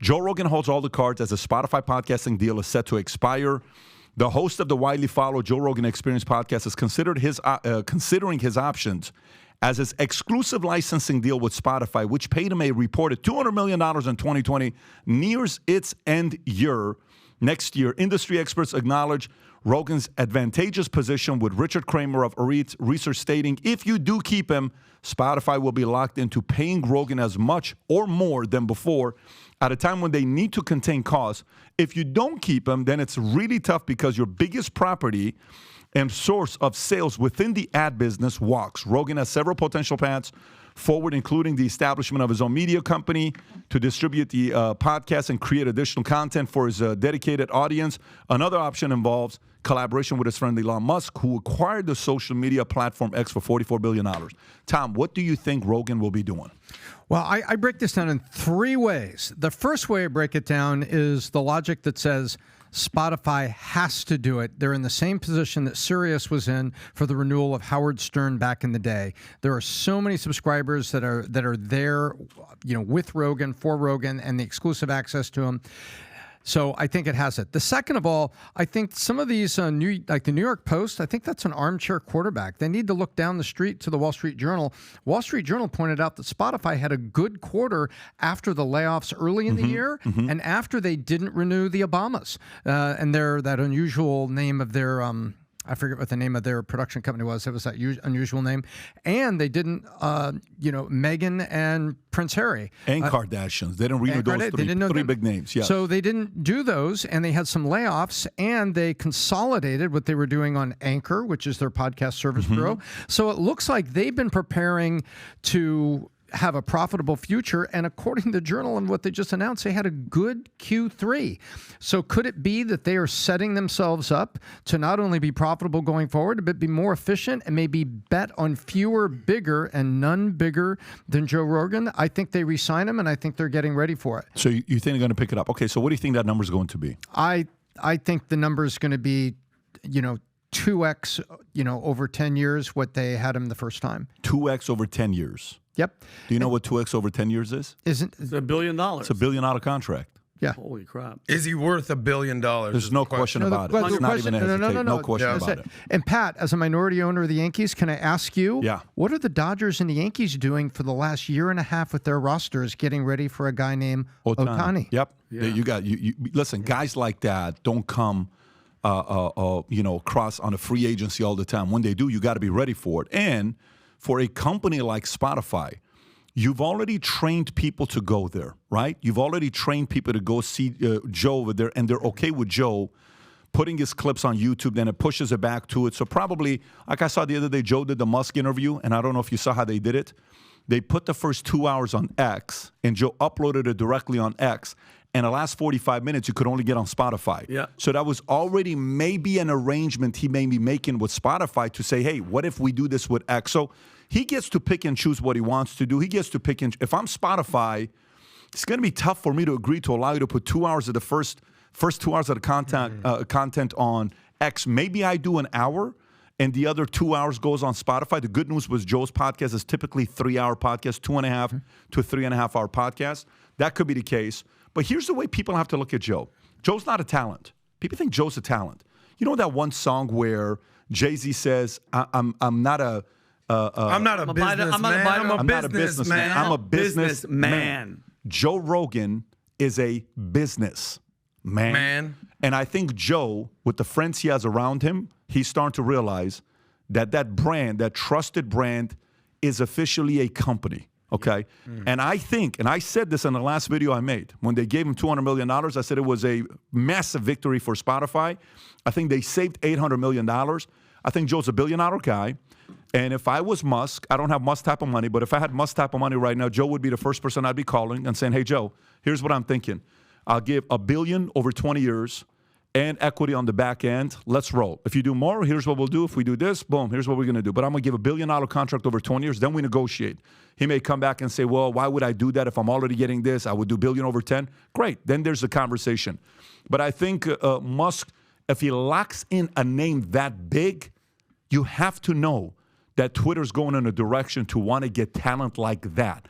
Joe Rogan holds all the cards as a Spotify podcasting deal is set to expire. The host of the widely followed Joe Rogan Experience podcast is considering his options as his exclusive licensing deal with Spotify, which paid him a reported $200 million in 2020, nears its end year next year. Industry experts acknowledge Rogan's advantageous position, with Richard Kramer of Arete Research stating, if you do keep him, Spotify will be locked into paying Rogan as much or more than before at a time when they need to contain costs. If you don't keep him, then it's really tough because your biggest property and source of sales within the ad business walks. Rogan has several potential paths forward, including the establishment of his own media company to distribute the podcast and create additional content for his dedicated audience. Another option involves collaboration with his friend Elon Musk, who acquired the social media platform X for $44 billion. Tom, what do you think Rogan will be doing? Well, I break this down in three ways. The first way I break it down is the logic that says Spotify has to do it. They're in the same position that Sirius was in for the renewal of Howard Stern back in the day. There are so many subscribers that are there, with Rogan, for Rogan, and the exclusive access to him. So I think it has it. The second of all, I think some of these like the New York Post, I think that's an armchair quarterback. They need to look down the street to the Wall Street Journal. Wall Street Journal pointed out that Spotify had a good quarter after the layoffs early in the year and after they didn't renew the Obamas and that unusual name of their I forget what the name of their production company was. It was that unusual name. And they didn't, Meghan and Prince Harry. And Kardashians. They didn't renew those three big names. Yes. So they didn't do those, and they had some layoffs, and they consolidated what they were doing on Anchor, which is their podcast service bureau. So it looks like they've been preparing to have a profitable future, and according to the Journal and what they just announced, they had a good Q3. So could it be that they are setting themselves up to not only be profitable going forward, but be more efficient and maybe bet on fewer bigger and none bigger than Joe Rogan? I think they re-sign him, and I think they're getting ready for it. So you think they're going to pick it up? Okay, so what do you think that number is going to be? I think the number is going to be, 2x, over 10 years what they had him the first time. 2x over 10 years. Yep. Do you know what 2x over 10 years is? It's $1 billion. It's $1 billion contract. Yeah. Holy crap. Is he worth $1 billion? There's no question about it. It's not even a hesitation. No question about it. And Pat, as a minority owner of the Yankees, can I ask you, what are the Dodgers and the Yankees doing for the last year and a half with their rosters, getting ready for a guy named Ohtani? Yep. Yeah. You listen, guys like that don't come across on a free agency all the time. When they do, you got to be ready for it. And for a company like Spotify, you've already trained people to go there, right? You've already trained people to go see Joe over there, and they're okay with Joe putting his clips on YouTube, then it pushes it back to it. So probably, like I saw the other day, Joe did the Musk interview, and I don't know if you saw how they did it. They put the first 2 hours on X, and Joe uploaded it directly on X. And the last 45 minutes, you could only get on Spotify. Yeah. So that was already maybe an arrangement he may be making with Spotify to say, hey, what if we do this with X? So he gets to pick and choose what he wants to do. He gets to pick and if I'm Spotify, it's going to be tough for me to agree to allow you to put 2 hours of the first 2 hours of the content on X. Maybe I do an hour, and the other 2 hours goes on Spotify. The good news was Joe's podcast is typically 3-hour podcast, 2.5 to 3.5 hour podcast. That could be the case. But here's the way people have to look at Joe. Joe's not a talent. People think Joe's a talent. You know that one song where Jay-Z says, I'm not a businessman. Joe Rogan is a businessman. And I think Joe, with the friends he has around him, he's starting to realize that brand, that trusted brand, is officially a company. Okay. And I think, and I said this in the last video I made, when they gave him $200 million, I said it was a massive victory for Spotify. I think they saved $800 million. I think Joe's a $1 billion guy. And if I was Musk, I don't have Musk type of money, but if I had Musk type of money right now, Joe would be the first person I'd be calling and saying, hey, Joe, here's what I'm thinking. I'll give $1 billion over 20 years and equity on the back end. Let's roll. If you do more, here's what we'll do. If we do this, boom, here's what we're going to do. But I'm going to give $1 billion contract over 20 years. Then we negotiate. He may come back and say, well, why would I do that if I'm already getting this? I would do $1 billion over 10. Great. Then there's a conversation. But I think Musk, if he locks in a name that big, you have to know that Twitter's going in a direction to want to get talent like that.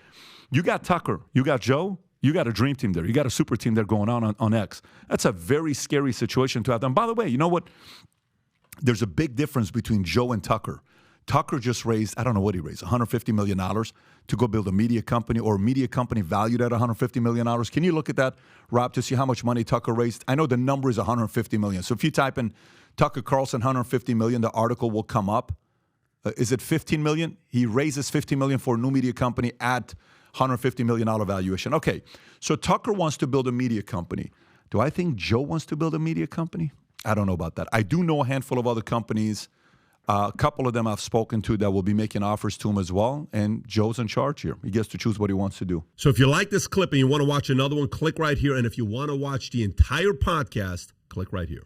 You got Tucker. You got Joe. You got a dream team there. You got a super team there going on X. That's a very scary situation to have. And by the way, you know what? There's a big difference between Joe and Tucker. Tucker just raised, I don't know what he raised, $150 million to go build a media company, or a media company valued at $150 million. Can you look at that, Rob, to see how much money Tucker raised? I know the number is $150 million. So if you type in Tucker Carlson $150 million, the article will come up. Is it $15 million? He raises $15 million for a new media company at $150 million valuation. Okay, so Tucker wants to build a media company. Do I think Joe wants to build a media company? I don't know about that. I do know a handful of other companies. A couple of them I've spoken to that will be making offers to him as well. And Joe's in charge here. He gets to choose what he wants to do. So if you like this clip and you want to watch another one, click right here. And if you want to watch the entire podcast, click right here.